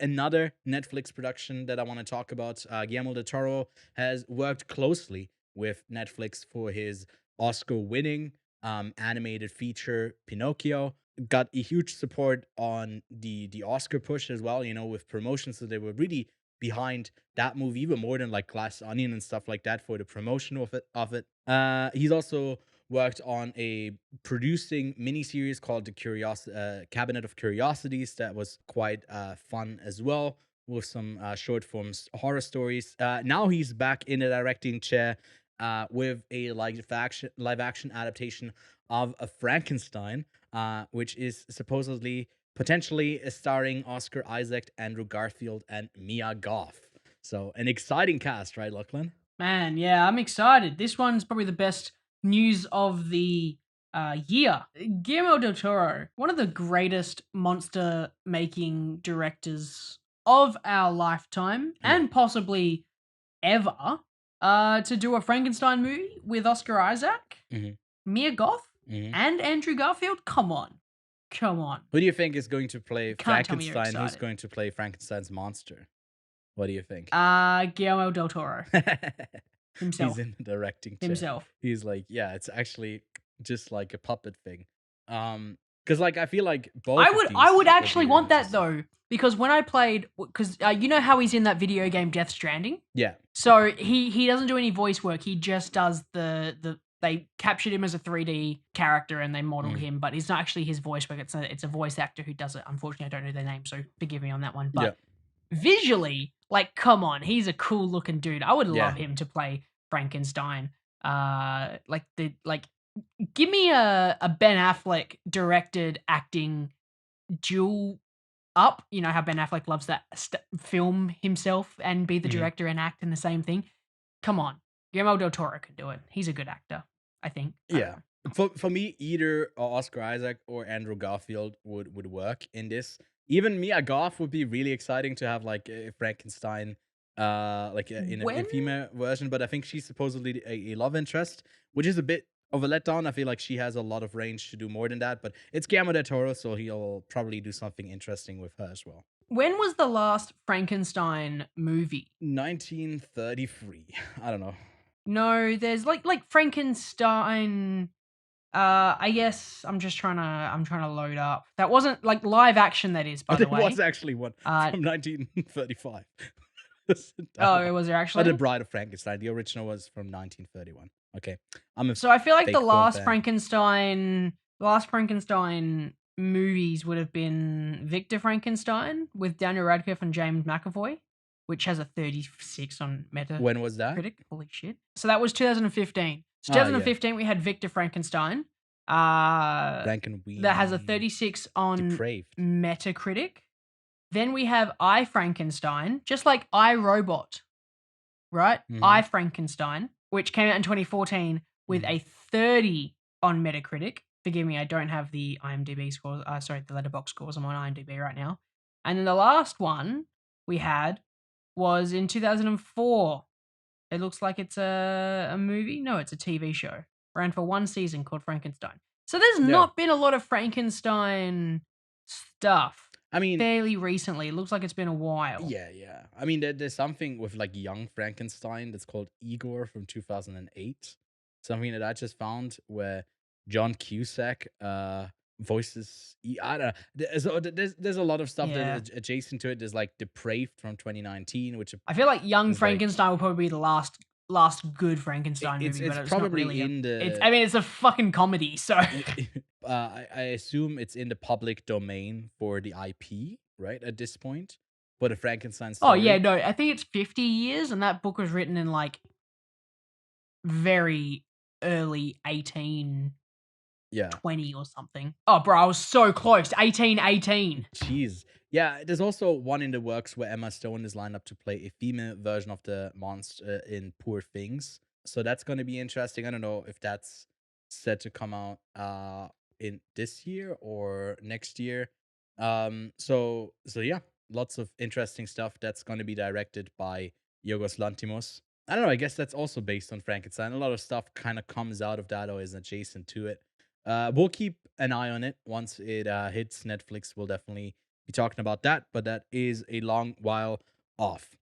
another Netflix production that I want to talk about. Guillermo del Toro has worked closely with Netflix for his Oscar-winning animated feature Pinocchio. Got a huge support on the Oscar push as well. With promotions, so they were really behind that movie even more than like Glass Onion and stuff like that for the promotion of it. He's also worked on a producing miniseries called the Cabinet of Curiosities that was quite fun as well, with some short forms horror stories. Now he's back in the directing chair with a live action adaptation of a Frankenstein, which is supposedly potentially starring Oscar Isaac, Andrew Garfield, and Mia Goth. So an exciting cast, right, Lachlan? Man, yeah, I'm excited. This one's probably the best news of the year. Guillermo del Toro, one of the greatest monster making directors of our lifetime Yeah. and possibly ever, to do a Frankenstein movie with Oscar Isaac, hmm Mia Goth, hmm and Andrew Garfield. Come on. Come on. Who do you think is going to play Can't tell me you're Frankenstein? Who's excited. going to play Frankenstein's monster? What do you think? Guillermo del Toro He's himself. in the directing chair. Himself. He's like, yeah, it's actually just like a puppet thing. Because like I feel like both of I these would would actually be really want that interesting. though, because when I played, because you know how he's in that video game Death Stranding. Yeah. So he doesn't do any voice work. He just does the they captured him as a 3D character and they modeled Mm. him, but it's not actually his voice work. It's a voice actor who does it. Unfortunately, I don't know their name, so forgive me on that one. Yeah. But visually, like, come on, he's a cool looking dude. I would Yeah. love him to play Frankenstein. Give me a Ben Affleck directed acting duel up. You know how Ben Affleck loves that film himself and be the Mhm. director and act in the same thing. Come on, Guillermo del Toro can do it. He's a good actor, I think. I don't Yeah. know. For me, either Oscar Isaac or Andrew Garfield would work in this. Even Mia Goth would be really exciting to have like a Frankenstein, in a When female version. But I think she's supposedly a love interest, which is a bit of a letdown. I feel like she has a lot of range to do more than that. But it's Guillermo del Toro, so he'll probably do something interesting with her as well. when was the last Frankenstein movie? 1933. I don't know. No, there's like Frankenstein. I guess I'm trying to load up. That wasn't like live action. That is, Oh, by there the was way. actually one Uh, from 1935. oh, was there Oh, The actually? Bride of Frankenstein. The original was from 1931. Okay. I'm a So I feel like fake film fan. The last Frankenstein movies would have been Victor Frankenstein with Daniel Radcliffe and James McAvoy, which has a 36 on When was that? Metacritic. Holy shit! So that was 2015. So Ah, yeah. 2015 we had Victor Frankenstein. That has a Frankenweenie. 36 on Depraved. Metacritic. Then we have I Frankenstein, just like I Robot, right? Mhm. I Frankenstein, which came out in 2014 with Mhm. a 30 on Metacritic. Forgive me, I don't have the IMDb scores. Sorry, the letterbox scores. I'm on IMDb right now. And then the last one we had was in 2004. It looks like it's a movie. No, it's a TV show. Ran for one season called Frankenstein. So there's Yeah. not been a lot of Frankenstein stuff I mean, fairly recently. It looks like it's been a while. yeah, yeah. I mean, there's something with like young Frankenstein that's called Igor from 2008. Something that I just found where John Cusack voices. I don't know. There's a lot of stuff that Yeah. is adjacent to it. There's like Depraved from 2019, which I feel like Young is like Frankenstein will probably be the last good Frankenstein it's movie, but it's it's not probably really in I the mean, it's a fucking comedy, so I assume it's in the public domain for the IP, right? At this point, for the Frankenstein oh yeah, story. no, I think it's 50 years, and that book was written in like very early 1820 Yeah. or something. Oh, bro, I was so close. 1818. Jeez. Yeah, there's also one in the works where Emma Stone is lined up to play a female version of the monster in Poor Things. So that's going to be interesting. I don't know if that's set to come out in this year or next year. So yeah, lots of interesting stuff that's going to be directed by Yorgos Lanthimos. I don't know, I guess that's also based on Frankenstein. A lot of stuff kind of comes out of that or is adjacent to it. We'll keep an eye on it once it hits Netflix. We'll definitely be talking about that, but that is a long while off.